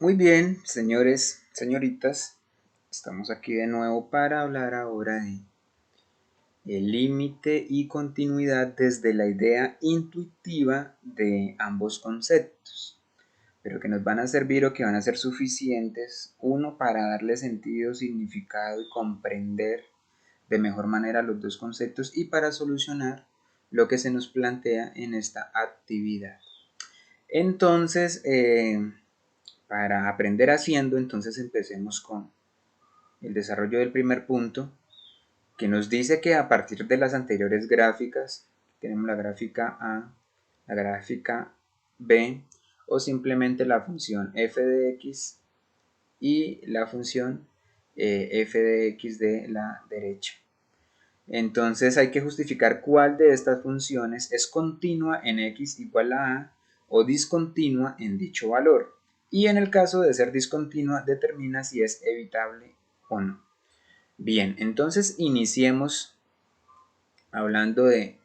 Muy bien, señores, señoritas, estamos aquí de nuevo para hablar ahora de el límite y continuidad desde la idea intuitiva de ambos conceptos, pero que nos van a servir o que van a ser suficientes, uno, para darle sentido, significado y comprender de mejor manera los dos conceptos y para solucionar lo que se nos plantea en esta actividad. Entonces, para aprender haciendo, entonces empecemos con el desarrollo del primer punto, que nos dice que a partir de las anteriores gráficas, tenemos la gráfica A, la gráfica B, o simplemente la función f de x y la función f de x de la derecha. Entonces hay que justificar cuál de estas funciones es continua en x igual a a o discontinua en dicho valor. Y en el caso de ser discontinua, determina si es evitable o no. Bien, entonces iniciemos hablando de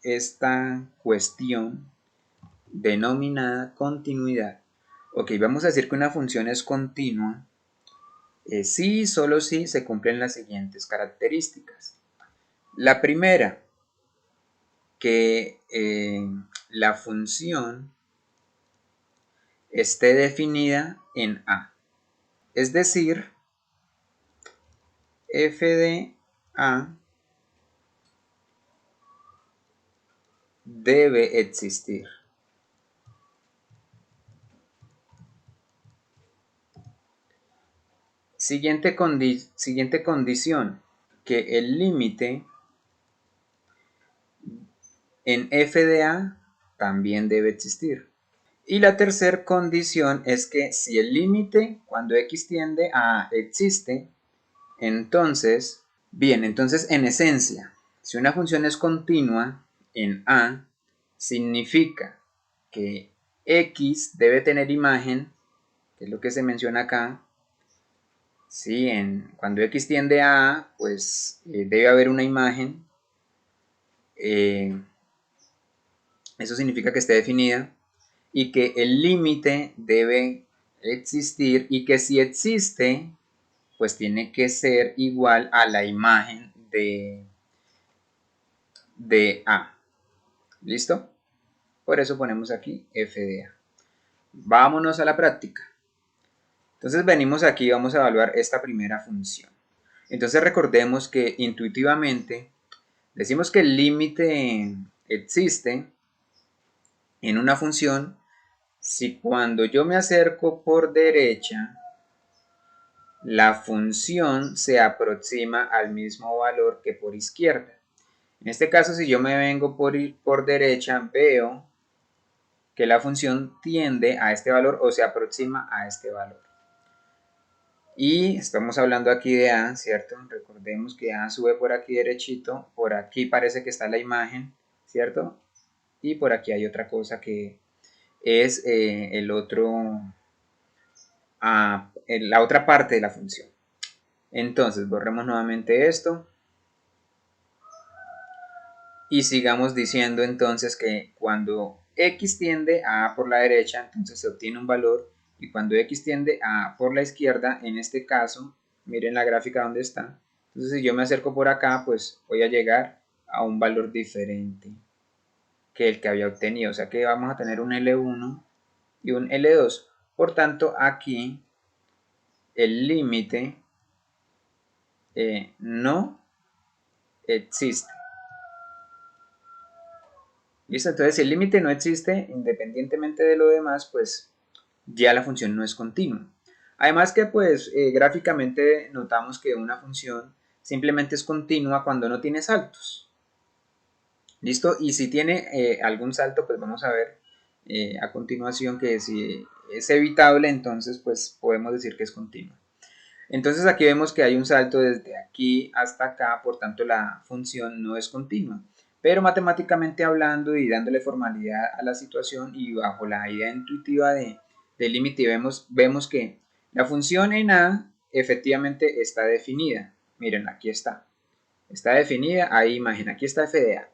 esta cuestión denominada continuidad. Ok, vamos a decir que una función es continua si y solo si se cumplen las siguientes características. La primera, que la función esté definida en A. Es decir, f de A debe existir. Siguiente condición, que el límite en f de A también debe existir. Y la tercera condición es que si el límite cuando x tiende a A existe, entonces, bien, entonces en esencia, si una función es continua en A, significa que x debe tener imagen, que es lo que se menciona acá. Sí, cuando x tiende a A, pues debe haber una imagen. Eso significa que esté definida y que el límite debe existir y que si existe, pues tiene que ser igual a la imagen de A. ¿Listo? Por eso ponemos aquí f de A. Vámonos a la práctica. Entonces venimos aquí y vamos a evaluar esta primera función. Entonces recordemos que intuitivamente decimos que el límite existe en una función si cuando yo me acerco por derecha, la función se aproxima al mismo valor que por izquierda. En este caso, si yo me vengo por derecha, veo que la función tiende a este valor o se aproxima a este valor. Y estamos hablando aquí de A, ¿cierto? Recordemos que A sube por aquí derechito, por aquí parece que está la imagen, ¿cierto? Y por aquí hay otra cosa que es la otra parte de la función. Entonces, borremos nuevamente esto. Y sigamos diciendo entonces que cuando x tiende a A por la derecha, entonces se obtiene un valor. Y cuando x tiende a A por la izquierda, en este caso, miren la gráfica donde está. Entonces, si yo me acerco por acá, pues voy a llegar a un valor diferente que el que había obtenido. O sea que vamos a tener un L1 y un L2. Por tanto, aquí el límite no existe. ¿Listo? Entonces, si el límite no existe, independientemente de lo demás, pues ya la función no es continua. Además que pues gráficamente notamos que una función simplemente es continua cuando no tiene saltos. ¿Listo? Y si tiene algún salto, pues vamos a ver a continuación que si es evitable, entonces pues podemos decir que es continua. Entonces aquí vemos que hay un salto desde aquí hasta acá, por tanto la función no es continua. Pero matemáticamente hablando y dándole formalidad a la situación y bajo la idea intuitiva de límite, vemos que la función en A efectivamente está definida. Miren, aquí está. Está definida, ahí imagen, aquí está f de A.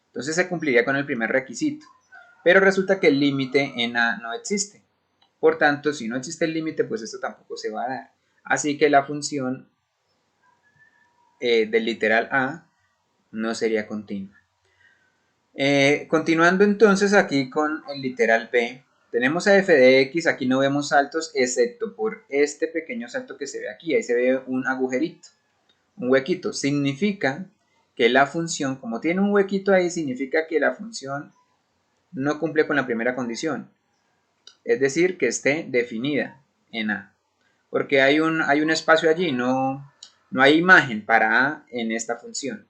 Entonces se cumpliría con el primer requisito. Pero resulta que el límite en A no existe. Por tanto, si no existe el límite, pues esto tampoco se va a dar. Así que la función del literal a no sería continua. Continuando entonces aquí con el literal b, tenemos a f de x, aquí no vemos saltos excepto por este pequeño salto que se ve aquí, ahí se ve un agujerito, un huequito, significa que la función, como tiene un huequito ahí, significa que la función no cumple con la primera condición, es decir, que esté definida en a, porque hay un espacio allí, no hay imagen para a en esta función.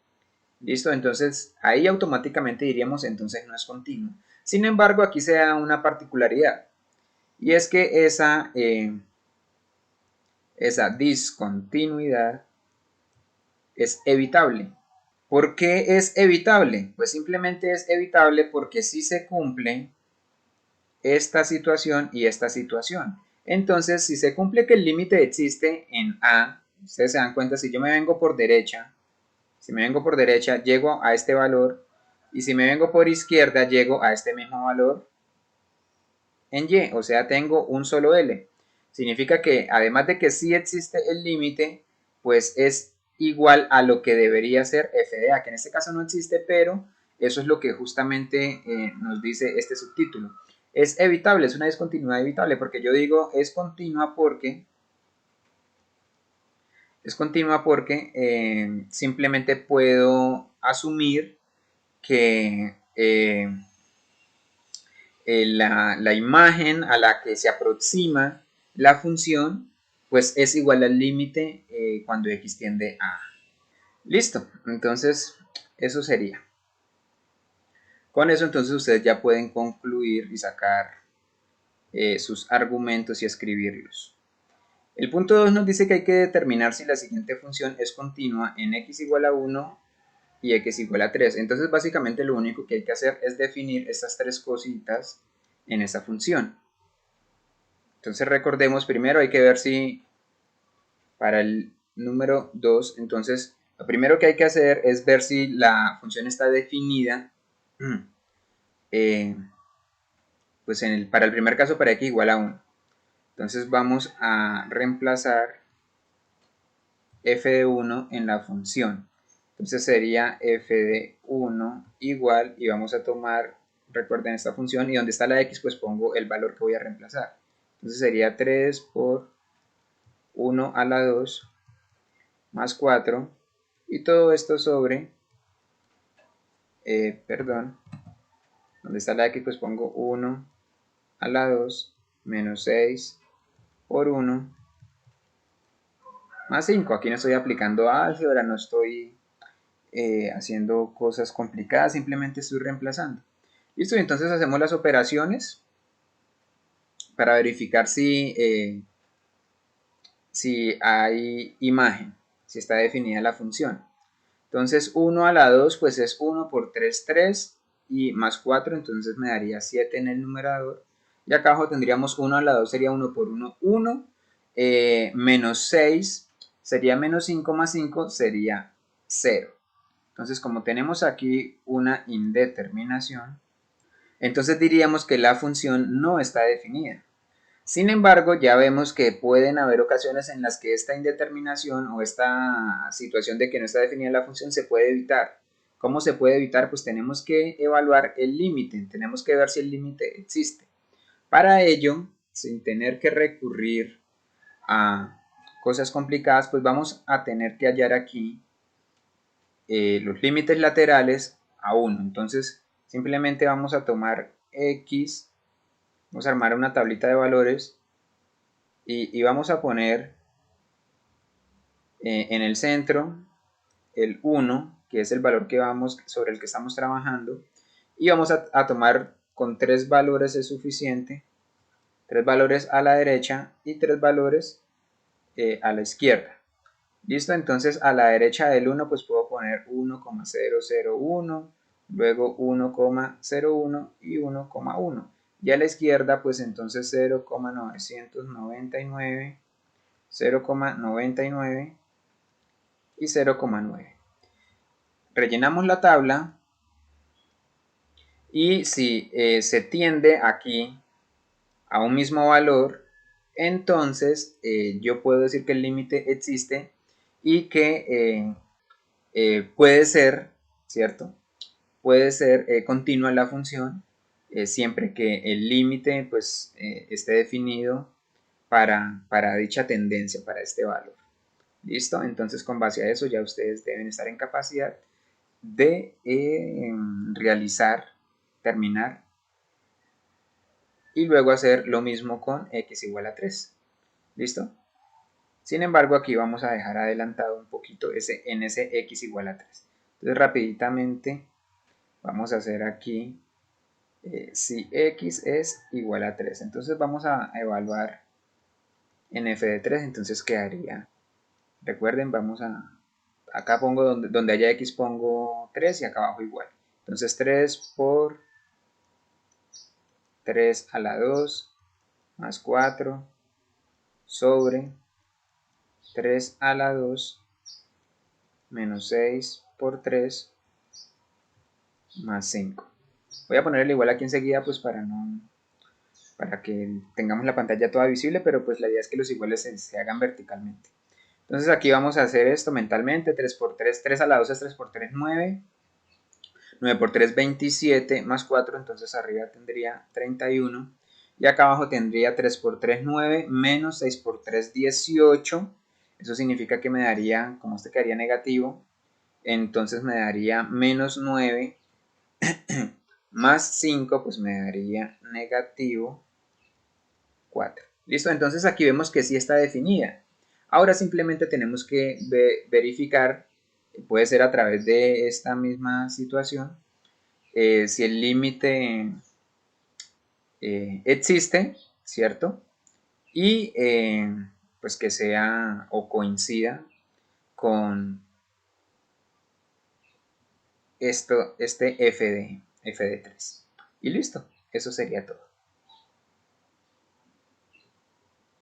¿Listo? Entonces ahí automáticamente diríamos entonces no es continuo. Sin embargo, aquí se da una particularidad y es que esa discontinuidad es evitable. ¿Por qué es evitable? Pues simplemente es evitable porque si se cumple esta situación y esta situación. Entonces, si se cumple que el límite existe en A, ustedes se dan cuenta, si yo me vengo por derecha, llego a este valor, y si me vengo por izquierda, llego a este mismo valor en Y, o sea, tengo un solo L. Significa que además de que sí existe el límite, pues es igual a lo que debería ser f de a, que en este caso no existe, pero eso es lo que justamente nos dice este subtítulo. Es evitable, es una discontinuidad evitable, porque yo digo es continua porque simplemente puedo asumir que la imagen a la que se aproxima la función pues es igual al límite cuando x tiende a. Listo, entonces eso sería. Con eso entonces ustedes ya pueden concluir y sacar sus argumentos y escribirlos. El punto 2 nos dice que hay que determinar si la siguiente función es continua en x igual a 1 y x igual a 3. Entonces básicamente lo único que hay que hacer es definir estas tres cositas en esa función. Entonces recordemos, primero hay que ver si para el número 2, entonces lo primero que hay que hacer es ver si la función está definida pues para el primer caso para x igual a 1. Entonces vamos a reemplazar f de 1 en la función. Entonces sería f de 1 igual, y vamos a tomar, recuerden esta función, y donde está la x pues pongo el valor que voy a reemplazar. Entonces sería 3 por 1 a la 2 más 4, y todo esto sobre, donde está la x pues pongo 1 a la 2 menos 6 por 1 más 5. Aquí no estoy aplicando álgebra, no estoy haciendo cosas complicadas, simplemente estoy reemplazando. Listo, y entonces hacemos las operaciones para verificar si hay imagen, si está definida la función. Entonces 1 a la 2 pues es 1 por 3, 3 y más 4, entonces me daría 7 en el numerador. Y acá abajo tendríamos 1 a la 2 sería 1 por 1, 1, menos 6 sería menos 5 más 5 sería 0. Entonces como tenemos aquí una indeterminación, entonces diríamos que la función no está definida. Sin embargo, ya vemos que pueden haber ocasiones en las que esta indeterminación o esta situación de que no está definida la función se puede evitar. ¿Cómo se puede evitar? Pues tenemos que evaluar el límite, tenemos que ver si el límite existe. Para ello, sin tener que recurrir a cosas complicadas, pues vamos a tener que hallar aquí los límites laterales a 1. Entonces, simplemente vamos a tomar x, vamos a armar una tablita de valores y vamos a poner en el centro el 1, que es el valor sobre el que estamos trabajando, y vamos a tomar con 3 valores es suficiente, 3 valores a la derecha y 3 valores a la izquierda. Listo, entonces a la derecha del 1 pues puedo poner 1,001, luego 1,01 y 1,1. Y a la izquierda pues entonces 0,999, 0,99 y 0,9. Rellenamos la tabla y si se tiende aquí a un mismo valor, entonces yo puedo decir que el límite existe y que puede ser, ¿cierto? Puede ser continua la función siempre que el límite pues, esté definido para dicha tendencia, para este valor. ¿Listo? Entonces con base a eso ya ustedes deben estar en capacidad de realizar, terminar y luego hacer lo mismo con x igual a 3. ¿Listo? Sin embargo, aquí vamos a dejar adelantado un poquito en ese x igual a 3. Entonces, rapiditamente vamos a hacer aquí si x es igual a 3. Entonces, vamos a evaluar en f de 3. Entonces, quedaría, recuerden, vamos a, acá pongo donde haya x pongo 3 y acá abajo igual. Entonces, 3 por 3 a la 2 más 4 sobre 3 a la 2 menos 6 por 3 más 5. Voy a poner el igual aquí enseguida pues para que tengamos la pantalla toda visible, pero pues la idea es que los iguales se hagan verticalmente. Entonces aquí vamos a hacer esto mentalmente, 3 por 3, 3 a la 2 es 3 por 3, 9, 9 por 3, 27, más 4, entonces arriba tendría 31, y acá abajo tendría 3 por 3, 9, menos 6 por 3, 18, eso significa que me daría, como este quedaría negativo, entonces me daría menos 9 más 5, pues me daría negativo 4. ¿Listo? Entonces aquí vemos que sí está definida. Ahora simplemente tenemos que verificar, puede ser a través de esta misma situación, si el límite existe, ¿cierto? Y pues que sea o coincida con este f de 3. Y listo, eso sería todo.